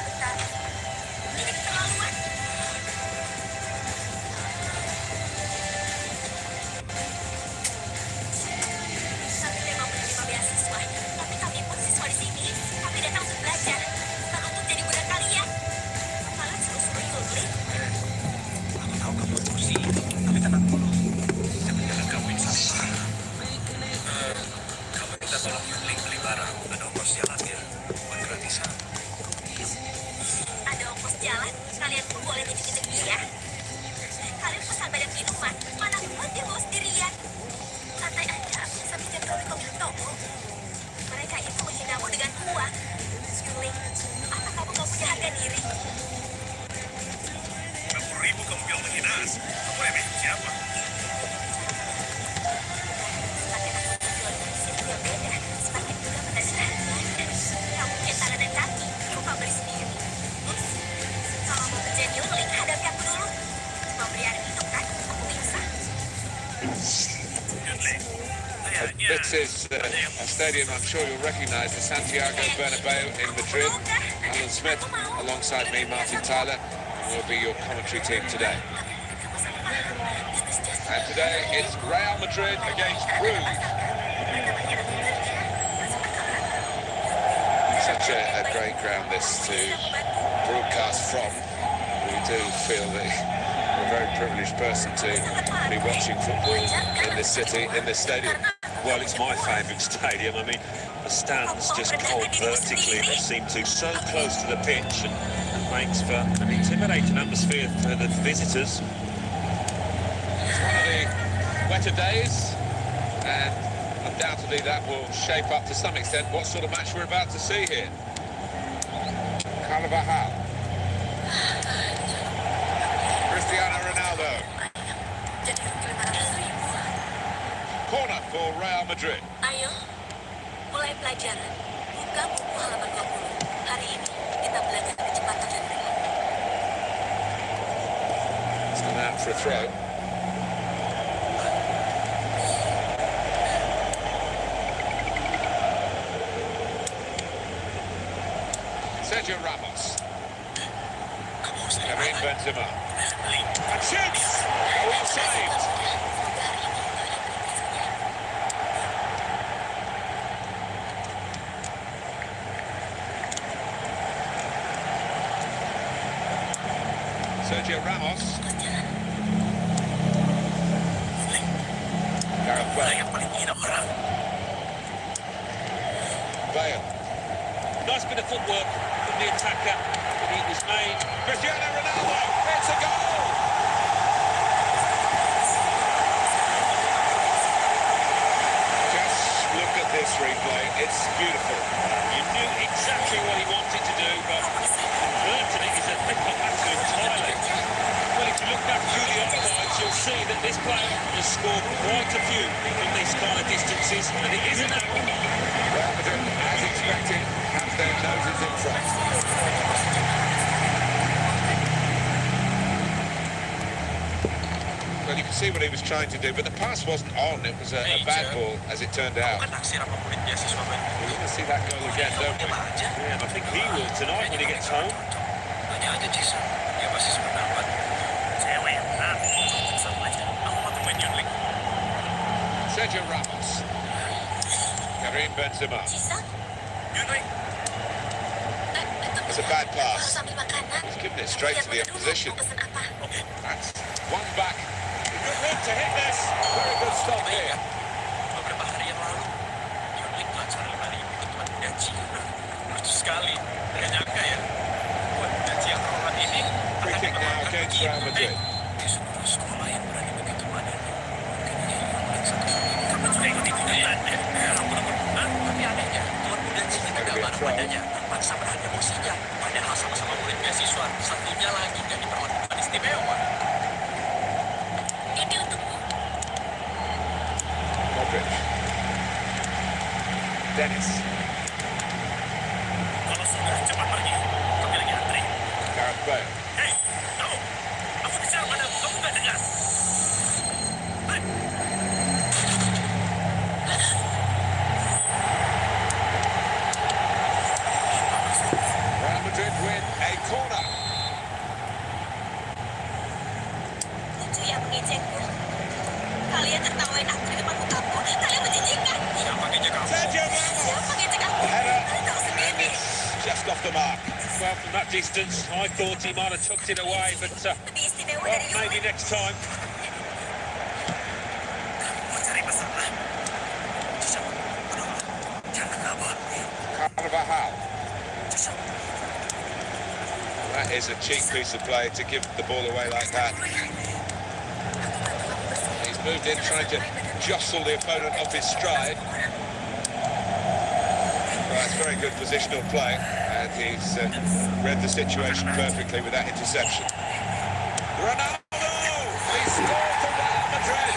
bentar. Ini keterlaluan. Kami memang menerima beasiswa, tapi kami pun siswa di sini. Kami datang untuk belajar, bukan untuk jadi budak kalian. Kalian suruh-suruh Yuli. Aku tahu kamu emosi, tapi tenang dulu. Jangan kamu yang salah. Kamu minta tolong Yuli beli barang. Ada ongkos jalan ya, bukan gratisan. Ada ongkos jalan, kalian pun boleh ngejek-ngejek dia. Kalian pesan banyak minuman, mana buat dia bawa sendirian. Santai aja, sampai jam kau milik toko. Mereka itu menghinamu dengan uang. Yuli, apa kamu gak punya harga diri? 60.000 kamu bilang menghina. Kamu remeh siapa? Semakin aku menjual prinsip yang beda, semakin juga pendasarannya. Kamu punya tangan dan kaki, coba beli sendiri. Kalau mau kerja Yuli, hadapi aku dulu. Mau beli air minum kan? Aku bisa. Yuli, kayaknya This is a stadium I'm sure you'll recognise, the Santiago Bernabeu in Madrid. Alan Smith, alongside me, Martin Tyler, will be your commentary team today. And today it's Real Madrid against Bruges. Such a great ground this to broadcast from. We do feel that we're a very privileged person to be watching football in this city, in this stadium. Well, it's my favourite stadium. I mean, the stands just cold vertically. They seem to so close to the pitch and makes for an intimidating atmosphere for the visitors. It's one of the wetter days, and undoubtedly that will shape up to some extent what sort of match we're about to see here. Carvajal. Cristiano Ronaldo. Corner for Real Madrid. Ayo, mulai pelajaran. Buka buku halaman 20. Hari ini kita belajar kecepatan dan ringan. It's gone out for a throw. Sergio Ramos. Karim Benzema. And shoots! Well saved. Sergio Ramos. Gareth Bale. Bale. Nice bit of footwork from the attacker, but it was made. Cristiano Ronaldo. It's a goal. Just look at this replay. It's beautiful. You knew exactly what he wanted to do, but converting it is a different matter entirely. Well, if you look back through the offsides, you'll see that this player has scored quite a few from these kind of distances, and it isn't that one. Real Madrid, as expected, have their noses in front. Well, you can see what he was trying to do, but the pass wasn't on. It was a bad ball, as it turned out. kan naksir sama murid beasiswa kan? We want to see that goal again, don't we? Yeah, and I think he will tonight when he gets home. Tanya aja Jason, dia pasti sependapat. Cewek, sama aja. Aku mau temuin Yuli. Sergio Ramos. Karim Benzema. Sisa? Yuli, It's a bad Harus pass. ambil makanan. He's given it straight to the Lihat dulu, opposition. mau pesen apa? That's one back. Good hit to hit this. Very good stop here. beberapa hari yang lalu Yuli pelajar 5.000 itu cuma gaji. Lucu sekali. Gak nyangka ya. Buat gaji yang terhormat ini Free kick now against Real Madrid. Di seluruh sekolah yang berani begitu padanya. Kayaknya Yuli satu-satunya. Kamu juga ikut ikutan ya? Ampun. Tapi anehnya, tuan muda sini gak marah padanya. Terpaksa menahan emosinya. Padahal sama-sama murid beasiswa. Satunya lagi gak diperlakukan istimewa. Ini untukmu. Modric. Dennis. Kalau sudah cepat pergi. Kami lagi antri. Gareth Bale. Hei, kamu. Aku bicara padamu. Kamu gak dengar. Hei. Real Madrid win well from that distance. I thought he might have tucked it away, but Lebih istimewa well, dari maybe Yuzu. next time. Carvajal. That is a cheap piece of play to give the ball away like that. He's moved in trying to jostle the opponent off his stride. Well, that's very good positional play, and he's read the situation perfectly with that interception. Ronaldo! He scored for Real Madrid!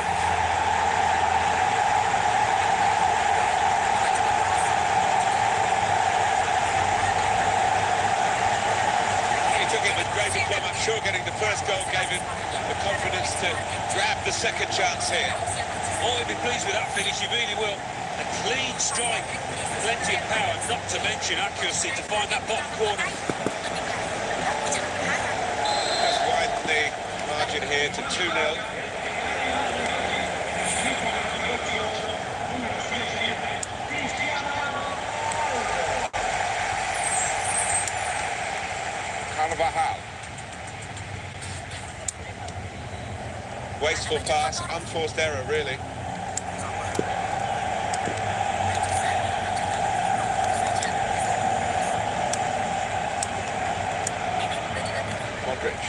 He took it with great aplomb. I'm sure getting the first goal gave him the confidence to grab the second chance here. Oh, he'll be pleased with that finish, he really will. A clean strike, plenty of power, not to mention accuracy to find that bottom corner. Just widen the margin here to 2-0. Carvajal. Wasteful pass, unforced error really. Modric.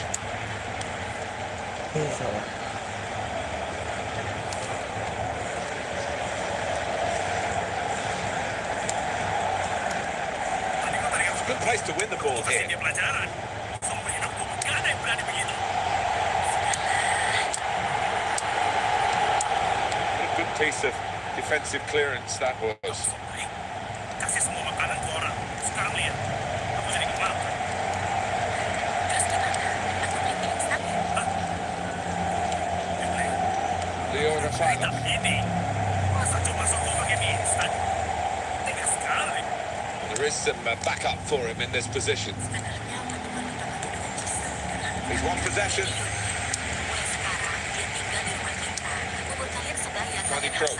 It's a good place to win the ball here. What a good piece of defensive clearance that was. Leo Rafael. There is some backup for him in this position. He's one possession. Tony Kroos.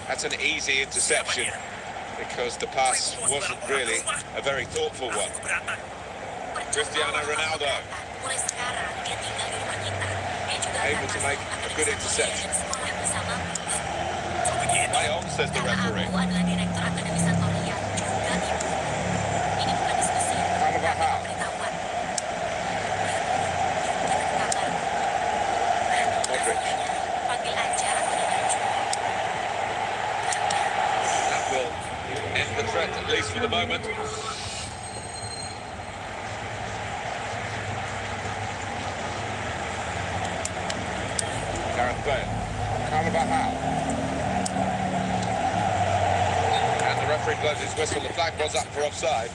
That's an easy interception because the pass wasn't really a very thoughtful one. Cristiano Ronaldo able to make a good interception. Play on, says the referee. Carvajal. Modric. That will end the threat, at least for the moment. Gareth Bale. Carvajal. And the referee blows his whistle. The flag was up for offside.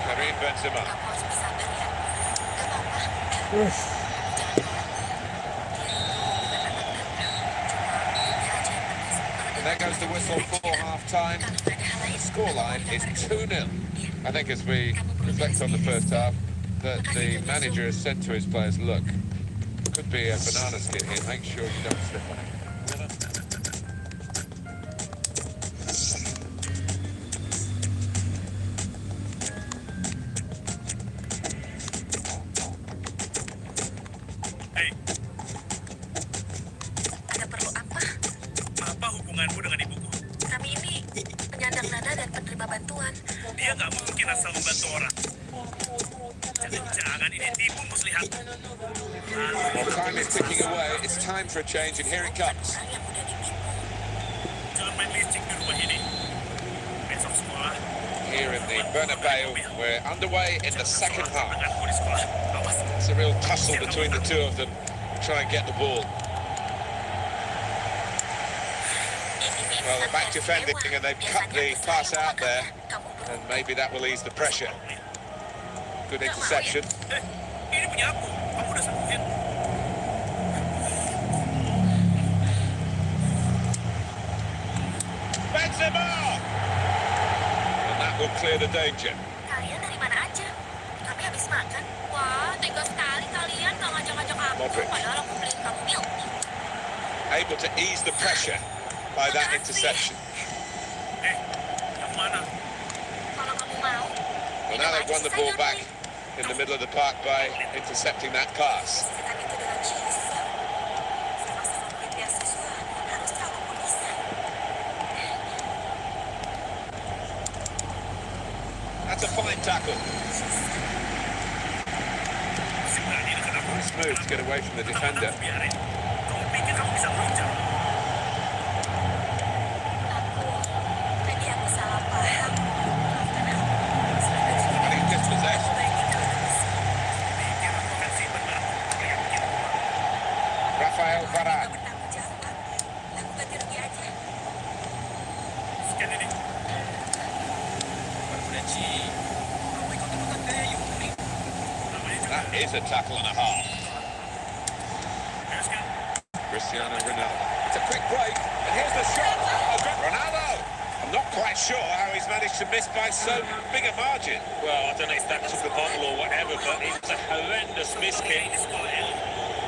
Karim Benzema. And there goes the whistle for half-time. The scoreline is 2-0. I think as we reflect on the first half, that the manager has said to his players, look, could be a banana skin here, make sure you don't slip on it. Ada perlu apa? Apa hubunganmu dengan ibuku? Kami ini penyandang dana dan penerima bantuan. Dia nggak mungkin asal membantu orang. Jangan ini tipu muslihat. Well, time is ticking away. It's time for a change, and here it comes. Jangan main licik di rumah ini. Besok sekolah. Here in the Bernabeu, we're underway in the second half. Tanganku di sekolah. Awas. It's a real tussle between the two of them to try and get the ball. Well, they're back defending, and they've cut the pass out there, and maybe that will ease the pressure. Good interception. Ini punya aku. Kamu udah sembuhin. Benzema! clear the danger. Kalian dari mana aja? Kami habis makan. Wah, tega sekali kalian nggak ngajak-ngajak aku. Modric. Padahal aku beliin kamu milk tea. Able to ease the pressure by that interception. Yang mana? Kalau kamu mau. Well, now they've won the ball back in the middle of the park by intercepting that pass. Sisakan itu dengan cheese. Sama-sama beli beasiswa. Harus tahu kok bisa. That's a fine tackle. Masih berani dekat aku. Smooth to get away from the defender. Biarin. Kamu pikir kamu bisa meluncar? Tadi aku salah paham. Maafkan aku. Silakan sini. I think dispossessed. Baiknya kalau bisa. Pikir aku ofensif benar. Kayak begitu. Rafael Nggak Varane. bertanggung jawab. Aku ganti rugi aja. Sekian ini. Berfrensi. Kamu ikut-ikutan deh, yuk. Namanya juga. That is a tackle and a half. Bereskan. Cristiano Ronaldo. It's a quick break, and here's the shot. Ronaldo! I'm not quite sure how he's managed to miss by so big a margin. Well, I don't know if that took the bottle or whatever, but it was a horrendous miss kick.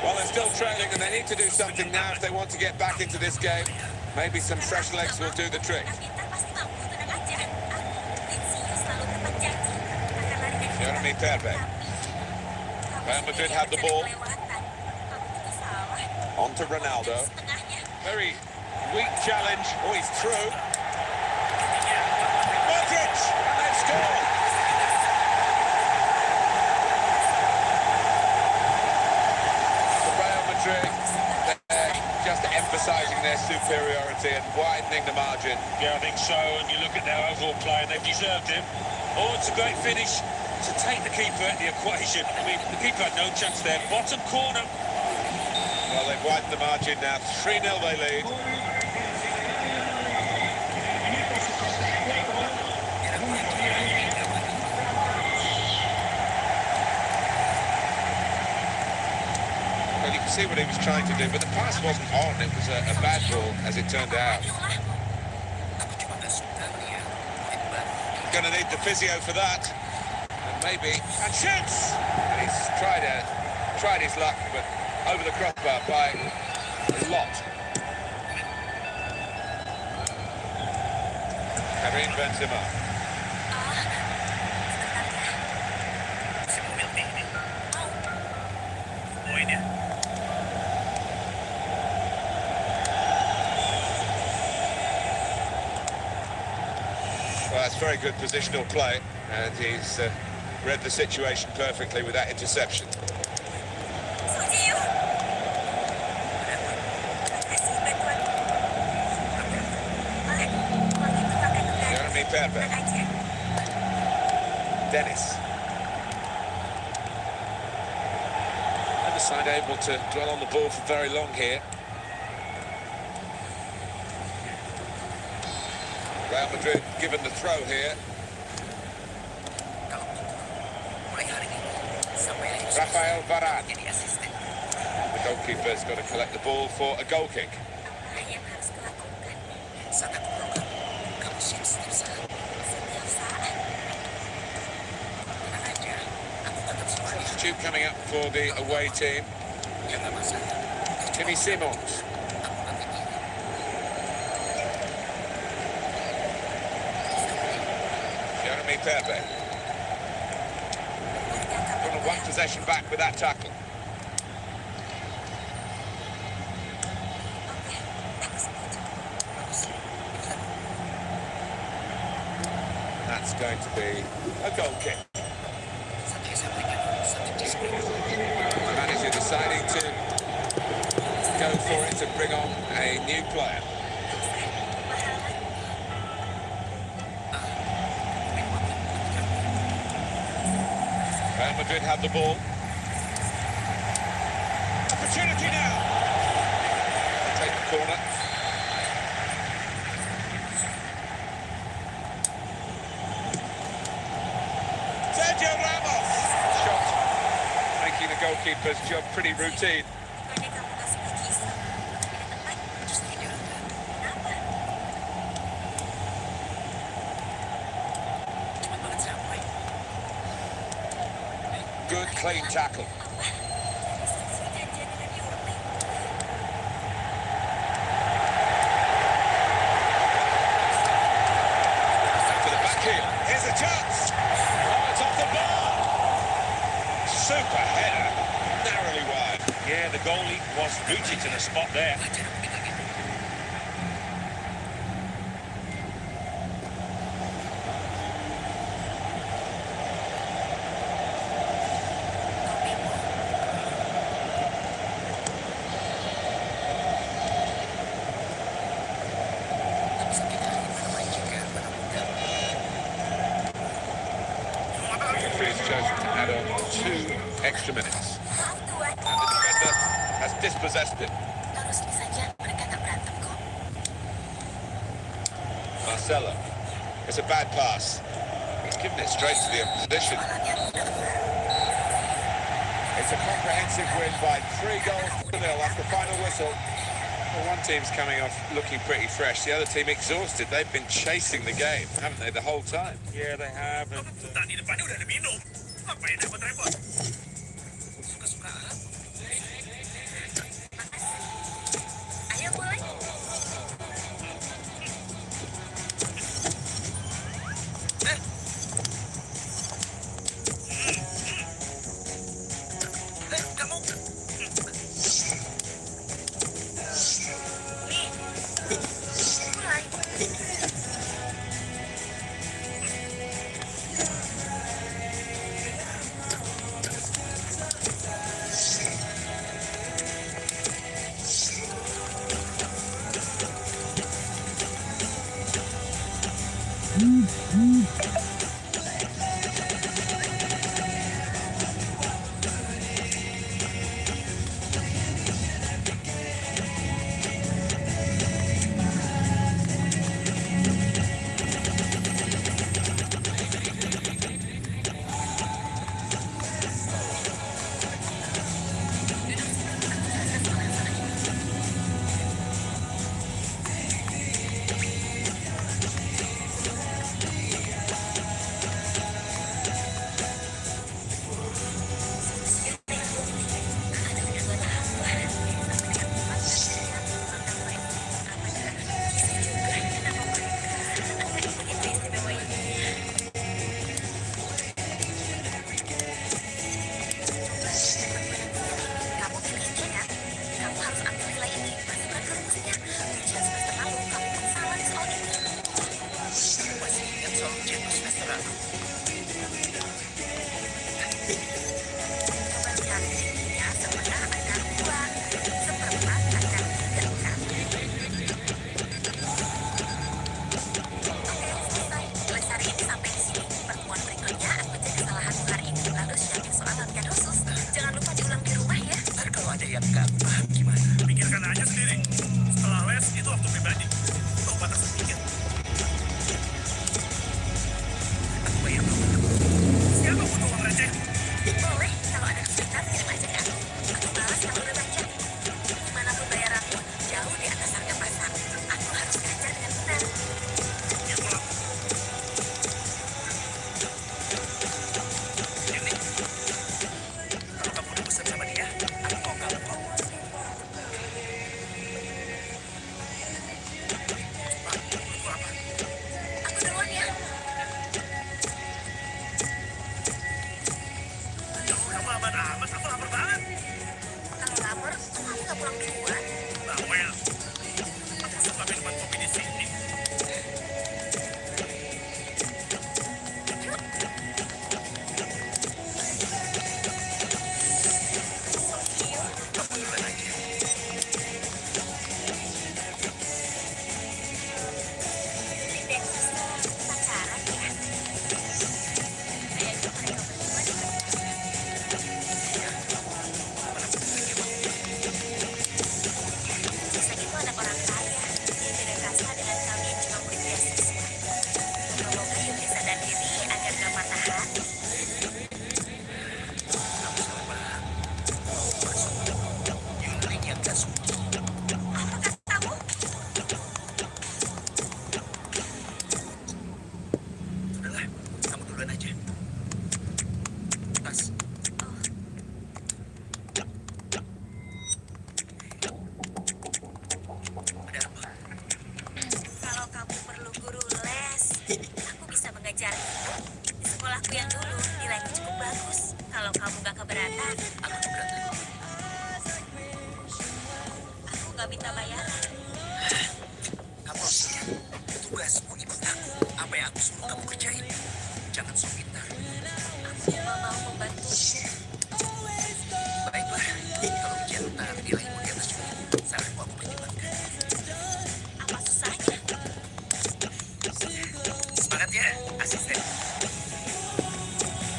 Well, they're still trailing, and they need to do something now if they want to get back into this game. Maybe some fresh legs will do the trick. Pintar pasti mampu, tenang aja. Aku, Yuzu, selalu tepat janji. Akan lari dari Jeremy belakang. Pepe. Tapi, Real Madrid have the ball. kelewatan. Kamu juga salah. On to Ronaldo. Setengahnya. Very weak challenge. Oh, he's through. Modric! And they've scored! For Real Madrid, they're just emphasising their superiority and widening the margin. Yeah, I think so. And you look at their overall play, and they've deserved him. Oh, it's a great finish to take the keeper at the equation. I mean, the keeper had no chance there. Bottom corner. Well, they've widened the margin now. 3-0 they lead. Well, you can see what he was trying to do, but the pass wasn't on. It was a bad ball, as it turned out. Going to need the physio for that. And maybe... And shoots! And he's tried his luck, but over the crossbar by a lot. Karim Benzema. Si mobil ini. Poin ya. Well, that's very good positional play, and he's read the situation perfectly with that interception. Suji yuk. Kasih bantuan. Boleh. Kalau gitu kakak udah. Jeremy Pepe. Tenang aja. Dennis. Never side able to dwell on the ball for very long here. Real Madrid given the throw here. Mulai hari ini sampai akhir Rafael Varane. jadi asisten. The goalkeeper's got to collect the ball for a goal kick. Apa yang harus kulakukan? Saat aku program, kamu siap setiap saat. Setiap saat. Tenang aja, aku tetap semangat. Substitute coming up for the away team. Jangan masalah. Timmy Simons. Aku nanti gini. Jeremy Pepe. Got a one possession back with that tackle. Oke, aku setuju. That's going to be a goal kick. Sampai sampaikan satu disiplin. The manager deciding to go for it to bring on a new player. Real Madrid have the ball. Opportunity now. They'll take the corner. Sergio Ramos. Shot. Making the goalkeeper's job pretty routine. Bukannya kamu gak suka kisah? Ada tempat? Justru ini Kenapa? good, clean tackle. To the back heel. Here's a chance. Oh, it's off the bar. Super header. Narrowly wide. Yeah, the goalie was booted to the spot there. Referee's chosen to add on 2 extra minutes. And the defender has dispossessed it. Harusnya saja mereka tak berantem kok. Marcelo. It's a bad pass. He's given it straight to the opposition. It's a comprehensive win by 3 goals to 0 after the final whistle. Well, one team's coming off looking pretty fresh. The other team exhausted. They've been chasing the game, haven't they, the whole time? Yeah, they have. And, Tadi depannya udah ada minum. Ngapain repot-repot? Suka-suka. Ayo mulai. Kamu. Mulai. Kamu pilih ya. Kamu harus ambil nilai ini. Masukkan ke rumusnya. Ujian semester lalu kamu pun salah di soal ini. Masih ingat soal ujian semester lalu? Kembalikan ininya setengah akar 2, seperempat akar 3 kan? Oke, selesai. Les hari ini sampai di sini. Pertemuan berikutnya aku cek kesalahanmu hari ini lalu siapin soal latihan khusus. Jangan lupa diulang di rumah ya. Ntar kalau ada yang nggak paham gimana? Pikirkan aja sendiri. Setelah les itu waktu pribadi. Tahu batas sedikit. Aku bayar Aku bisa mengajar. Di sekolahku yang dulu, nilaiku cukup bagus. Kalau kamu gak keberatan, Aku keberatan. aku gak minta bayaran. Kamu harus ingat, tugasmu ikut aku. Apa yang aku suruh kamu kerjain. Jangan sok pintar. Aku cuma mau membantu. Baiklah, kalau ujian ntar nilaimu di atas juga. Saranku aku pertimbangkan. Apa susahnya? Semangat ya, asisten.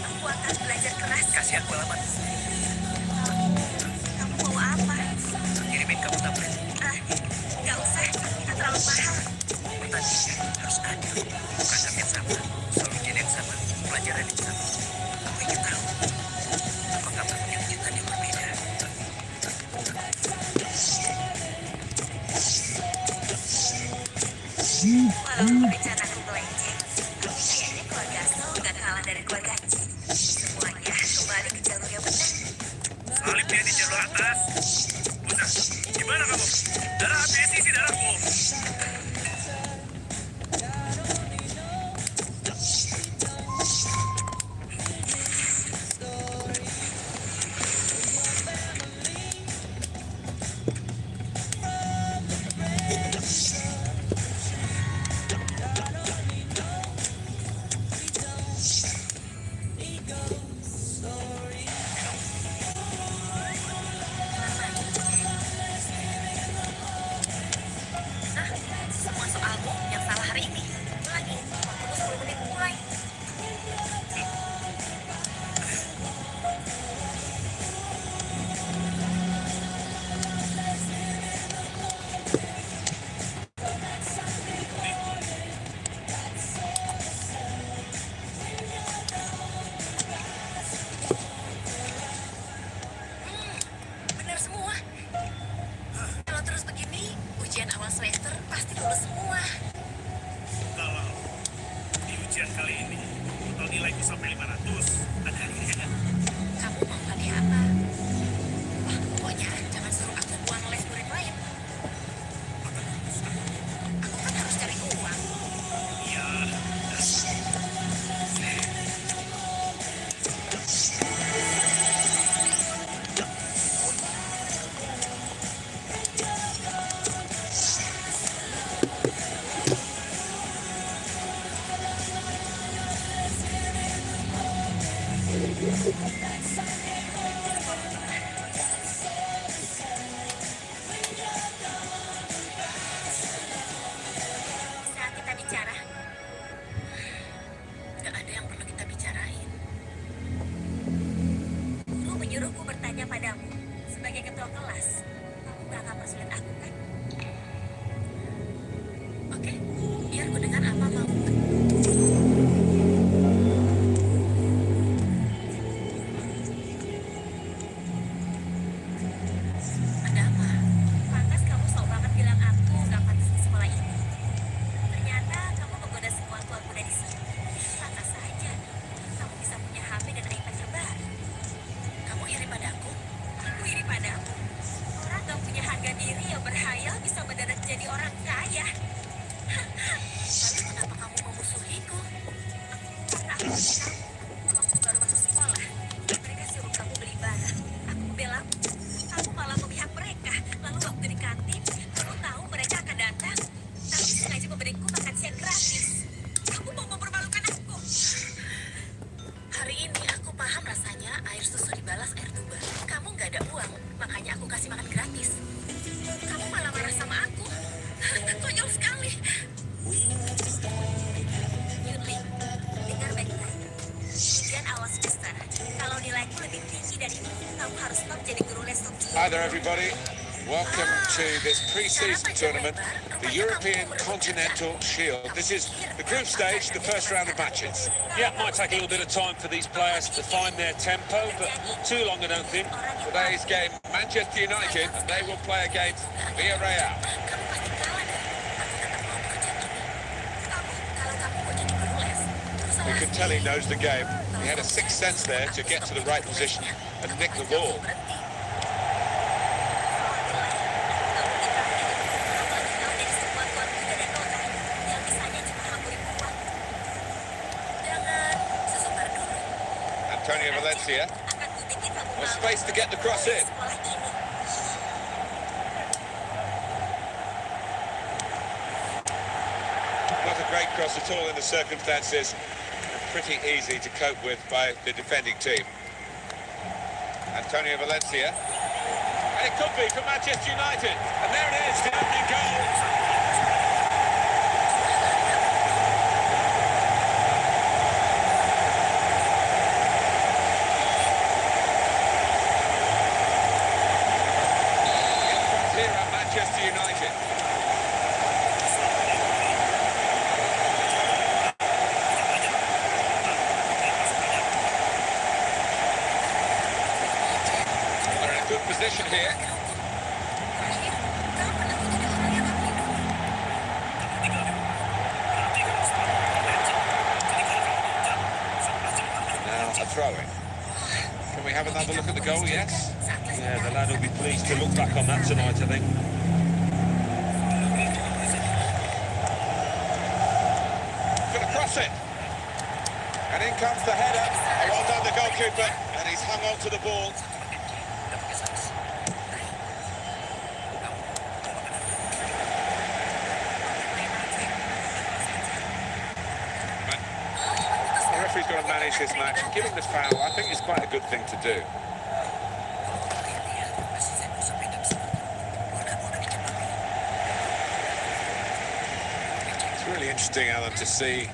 Aku akan belajar keras. Kasih aku alamat. Kamu mau apa? Kirimin kamu tablet. Gak usah. Kita terlalu mahal. Pertandingan harus adil. Perangkat yang sama, soal ujian yang sama, pelajaran yang sama. Aku ingin tahu, apa kamu punya kejutan yang berbeda? Walaupun rencanaku melenceng, tapi kayaknya keluarga Asno gak kalah dari keluarga Haji. Semuanya kembali ke jalur yang benar. Salib dia di jalur atas. Bunda, gimana kamu? Darah habis isi darahku. Semua soalmu yang salah hari ini. Lagi, waktumu 10 menit mulai. Benar semua. Kalau terus begini, ujian awal semester pasti lulus semua. Kalau di ujian kali ini, total nilaiku sampai 500. Ada hadiahnya. Kamu mau hadiah apa? Wah, pokoknya jangan suruh aku buang les murid lain. Aku kan harus cari uang. Iya. Saat kita bicara, nggak ada yang perlu kita bicarain. Guru menyuruhku bertanya padamu sebagai ketua kelas. Kamu nggak akan persulit aku kan? Oke, biar ku dengar apa mau. Ada apa? Pantas kamu sok banget bilang aku nggak pantas di sekolah ini. Ternyata kamu menggoda semua tuan muda di sini. Pantas saja. Kamu bisa punya HP dan iPad terbaru. Kamu iri padaku? Aku iri padamu. Orang gak punya harga diri yang berhayal bisa mendadak jadi orang kaya. Lalu kenapa kamu memusuhiku? Karena aku benci kamu. Waktu baru masuk sekolah, mereka suruh kamu beli barang. Aku bela. Kamu malah memihak mereka. Lalu waktu di kantin, kamu tahu mereka akan datang. Tapi sengaja memberiku makan siang gratis. Kamu mau mempermalukan aku. Hari ini aku paham rasanya air susu dibalas air tuba. Kamu nggak ada uang, makanya aku kasih makan gratis. Kamu malah marah sama aku. Konyol sekali. Yuli, dengar baik-baik. Ujian awal semester. Kalau nilaiku lebih tinggi dari ini, kamu harus stop jadi guru les Tokyo. Hi there, everybody. Welcome to this pre-season tournament, the European Continental Shield. This is the group stage, the first round of matches. Yeah, might take a little bit of time for these players to find their tempo, but not too long, I don't think. Today's game, Manchester United, and they will play against Villarreal. Kamu pasti kalah deh. Aku tetap mau bekerja dulu. Kalau kamu mau jadi guru les, terus You can tell he knows the game. He had a sixth sense there to get to the right position and nick the ball. Antonio Valencia. Akan kubikin kamu Well, malu space to get the cross in. sekolah ini. Not a great cross at all in the circumstances. Pretty easy to cope with by the defending team. Antonio Valencia. And it could be for Manchester United. And there it is, the opening goal. Here at Manchester United. They're in a good position here. Now a throw-in. Can we have another look at the goal? Yes. Yeah, the lad will be pleased to look back on that tonight, I think. Gonna cross it. And in comes the header. Well done, the goalkeeper. And he's hung on to the ball. The referee's got to manage this match. Giving the foul, I think, is quite a good thing to do. It's really interesting, Alan, to see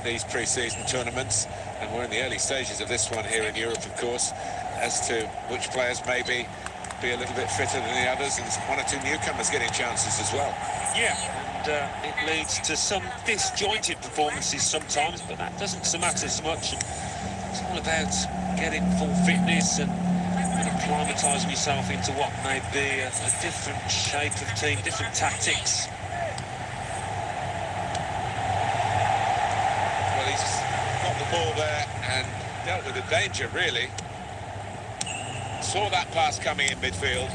these pre-season tournaments, and we're in the early stages of this one here in Europe, of course, as to which players maybe be a little bit fitter than the others, and one or two newcomers getting chances as well. Yeah, and it leads to some disjointed performances sometimes, but that doesn't so matter so much. It's all about getting full fitness and acclimatising yourself into what may be a different shape of team, different tactics. Well, he's got the ball there and dealt with the danger, really. Saw that pass coming in midfield,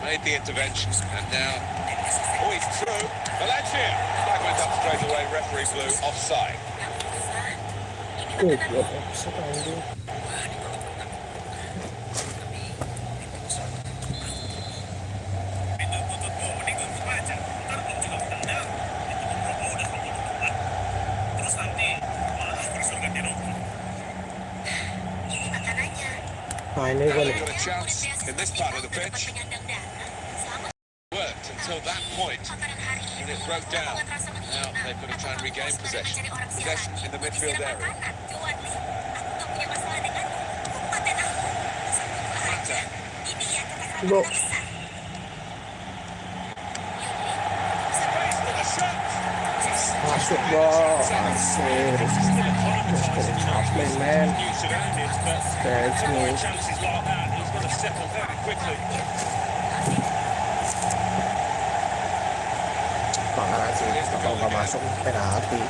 made the intervention, and now, oh, he's through. Valencia! Flag went up straight away, referee blew offside. Dituntut mending tutup aja. Ntar kalau juga tendang, itu Bromo udah kabur duluan. Terus nanti malah terus ganti rugi. Ini makanannya. They've got a chance in this part of the Dapat pitch. penyandang dana. Selama Worked until that point, makanan hari and ini, it broke down. membuat rasa Now menghina. they've got to try and Atau regain bos possession. mencari orang Possession sialan. in the Untuk midfield istirahat area. makanan. Tuan Lee, aku gak punya masalah denganmu. Kumpaten aku. Satu aja. Ini ya kata-kata Bro. kita besar. Space for the shot. Masuk bro, asik. Chaplin man, New surroundings, but very every smooth. chances like that, he's got to settle very quickly. Parah sih, kalau nggak masuk penalti.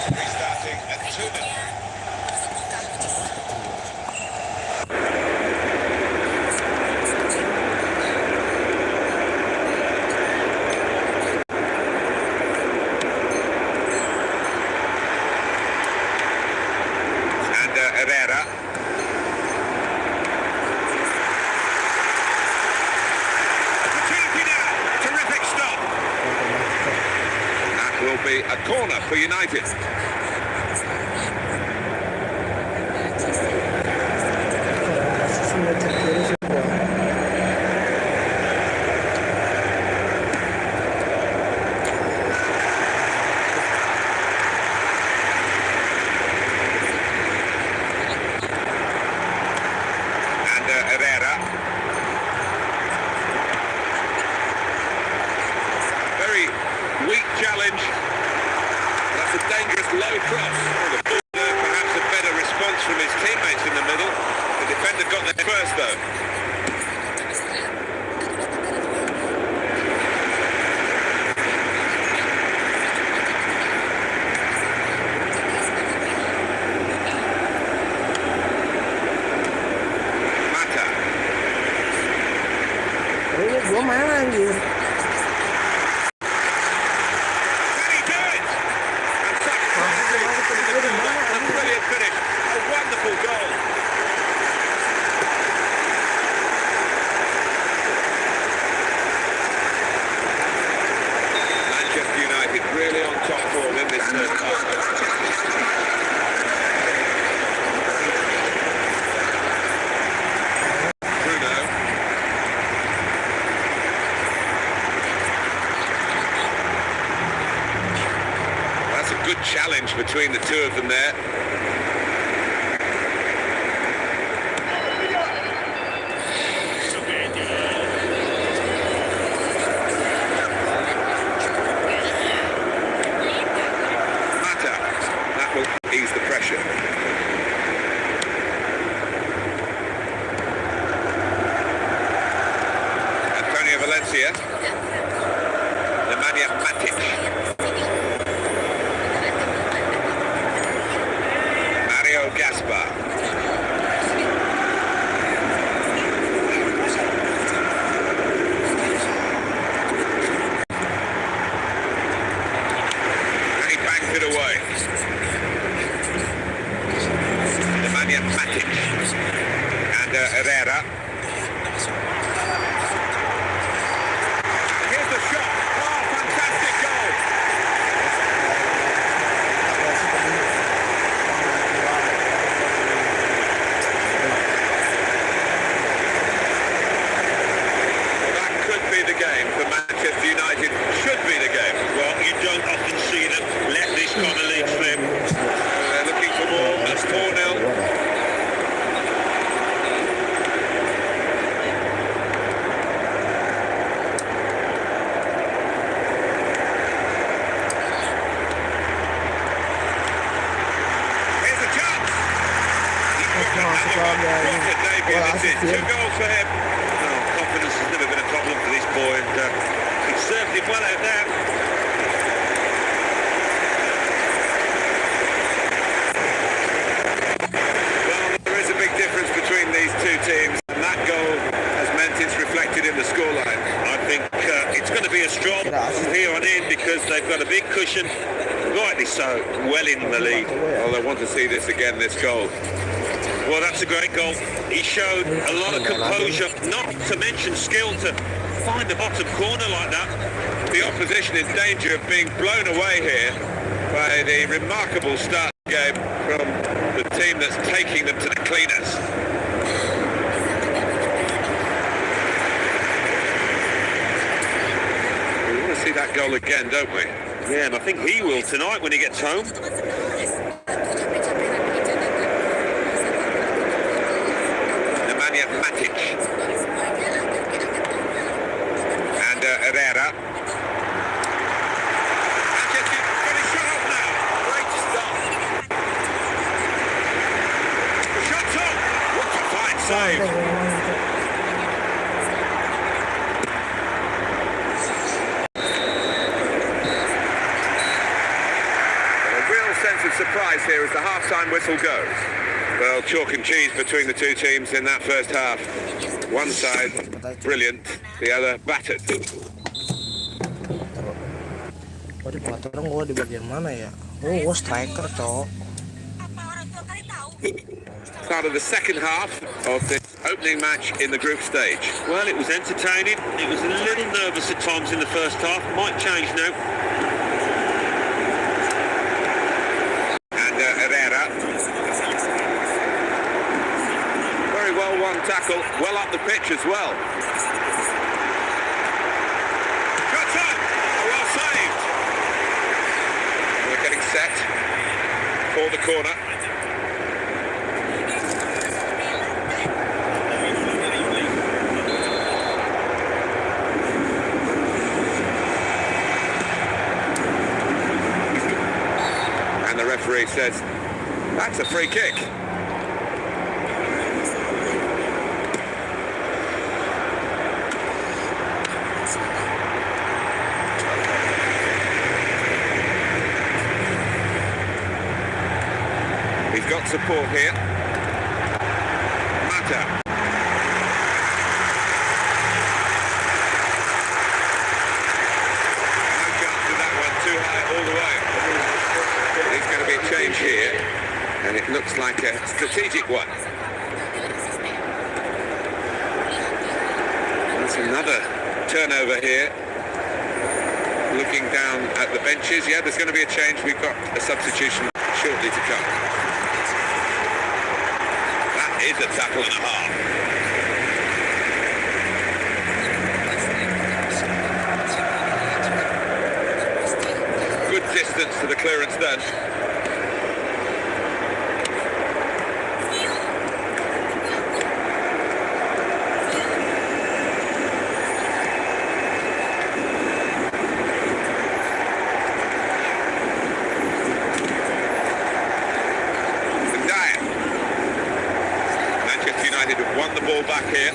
Restarting at 2-0. And Herrera. Opportunity now. Terrific stop. That will be a corner for United. Sudah terkiri sudah. And Herrera. Very weak challenge. That's a dangerous low cross. The ball there, perhaps a better response from his teammates in the middle. The defender got there first though. Mata. Ini gua mana anjir? Can he do it? And Masuk di mana? a brilliant good challenge between the two of them there. Mata, that will ease the pressure. Antonio Valencia. Nemanja Matic. Mario Gaspar. And he bangs it away. Nemanja Matic. And Herrera. Here's the shot. Oh, fantastic goal. That could be the game for Manchester United. Should be the game. Well, you don't often see them let this kind of lead slip. They're looking for more. That's 4-0. Here's a chance. Masuk lagi. Bola asik Two dia. goals for him. Oh, confidence has never been a problem for this boy, and he served him well out there. Well, there is a big difference between these two teams, and that goal has meant it's reflected in the scoreline. I think it's going to be a strong from here on in because they've got a big cushion, rightly so, well in the lead. Well, I want to see this again, this goal. Well, that's a great goal. He showed a lot of composure, not to mention skill to find the bottom corner like that. The opposition in danger of being blown away here by the remarkable start of the game from the team that's taking them to the cleaners. We want to see that goal again, don't we? Yeah, and I think he will tonight when he gets home. Nemanja Matic. And Herrera. Manchester finish shot off now. Great stop. Shots on. What a fine save. A real sense of surprise here as the half-time whistle goes. Well, chalk and cheese between the two teams in that first half. One side brilliant, the other battered. Oh, di peraturan gue di bagian mana ya? Oh, gue striker, cowok. Apa orang tua kalian tahu? Start of the second half of this opening match in the group stage. Well, it was entertaining. It was a little nervous at times in the first half. Might change now. And Herrera. Very well won tackle, well up the pitch as well. Shots on! Oh, well saved. We're getting set for the corner. And the referee says, that's a free kick. He's got support here. Mata. No chance of that one, too high all the way. There's going to be a change here, and it looks like a strategic one. That's another turnover here. Looking down at the benches, yeah, there's going to be a change. We've got a substitution shortly to come. That is a tackle and a half. Good distance to the clearance then. Manchester United have won the ball back here.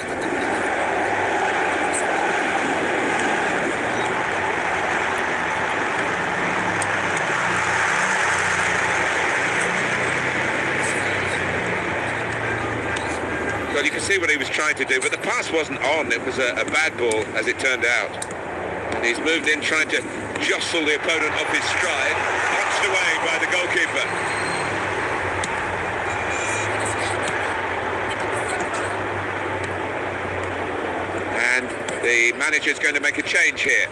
Well, you can see what he was trying to do, but the pass wasn't on. It was a bad ball, as it turned out. And he's moved in trying to jostle the opponent off his stride. Punched away by the goalkeeper. And the manager's going to make a change here.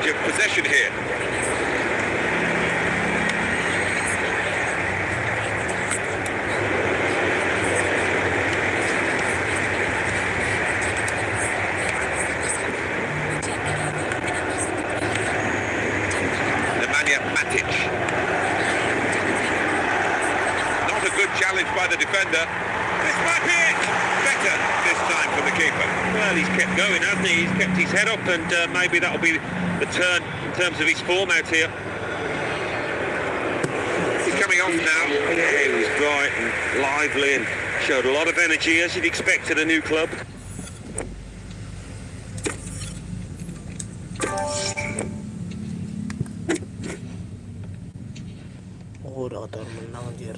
Of possession here. Nemanja Matic. Not a good challenge by the defender. This might be it. Better this time for the keeper. Well, he's kept going, hasn't he? He's kept his head up, and maybe that'll be the turn in terms of his form out here. He's coming off now. Yeah, he was bright and lively and showed a lot of energy, as you'd expect at a new club. Oh, udah ketahuan menang anjir.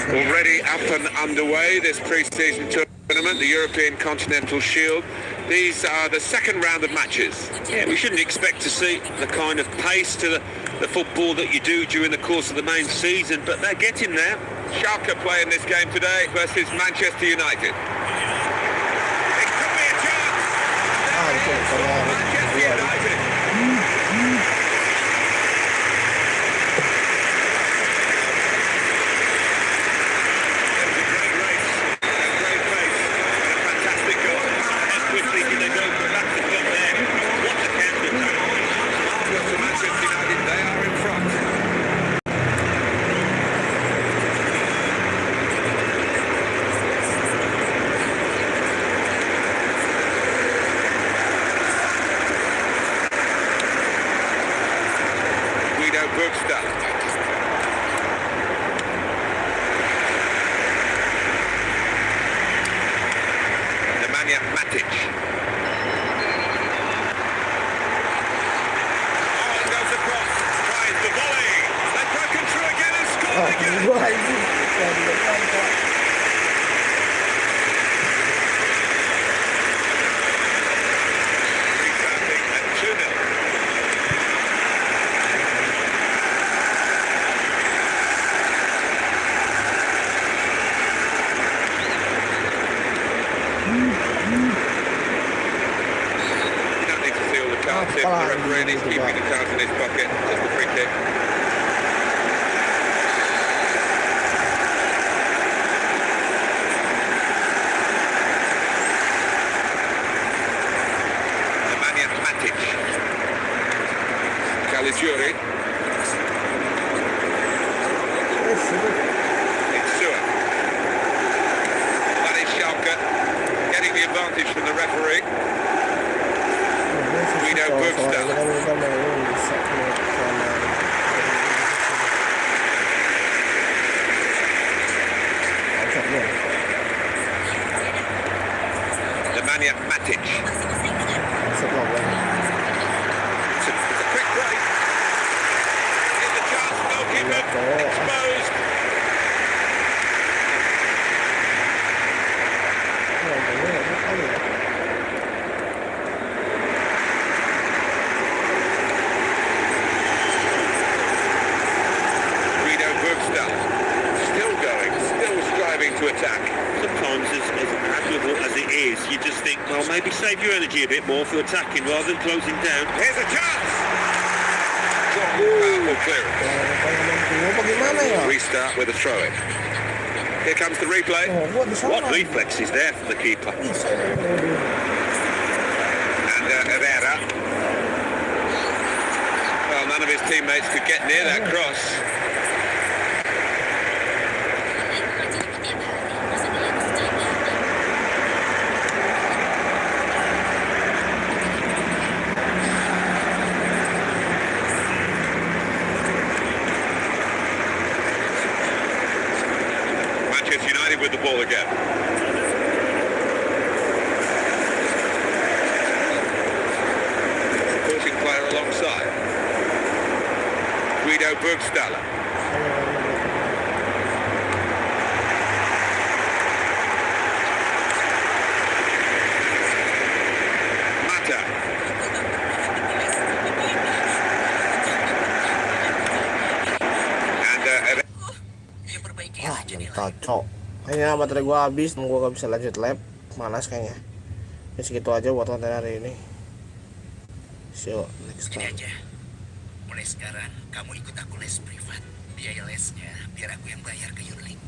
Already up and underway, this pre-season tournament, the European Continental Shield. These are the second round of matches. Yeah, we shouldn't expect to see the kind of pace to the football that you do during the course of the main season, but they're getting there. Schalke playing this game today versus Manchester United. It could be a chance. Manchester United. Nemanja Matic. Oh, it goes across. Tries the volley. They've broken through again and scored again. Rebounding at 2-0. The referee is keeping the cards in his pocket. Just a free kick. Nemanja Matic. Caligiuri. It's Sua. That is Schalke getting the advantage from the referee. Guido Bergstadt. cowok. Exposed. Guido Bergstadt still going, still striving to attack. Sometimes, as admirable as it is, you just think, well, maybe save your energy a bit more for attacking rather than closing down. Here's a chance! Powerful clearance. Bagaimana ya? Restart with a throw-in. Here comes the replay. Oh, gua di sana. What reflex is there from the keeper? Bisa. And Herrera. Well, none of his teammates could get near that cross. Manchester United with the ball again. Supporting player alongside. Guido Bergstaller. Mata. And Ya perbaiki Wah, aja nih. mental cok. Kayaknya baterai gua habis, gua gak bisa lanjut lab. Malas kayaknya. Ya segitu aja buat konten hari ini. See you next Gini time. aja. Mulai sekarang kamu ikut aku les privat. Biaya lesnya biar aku yang bayar ke Yurling.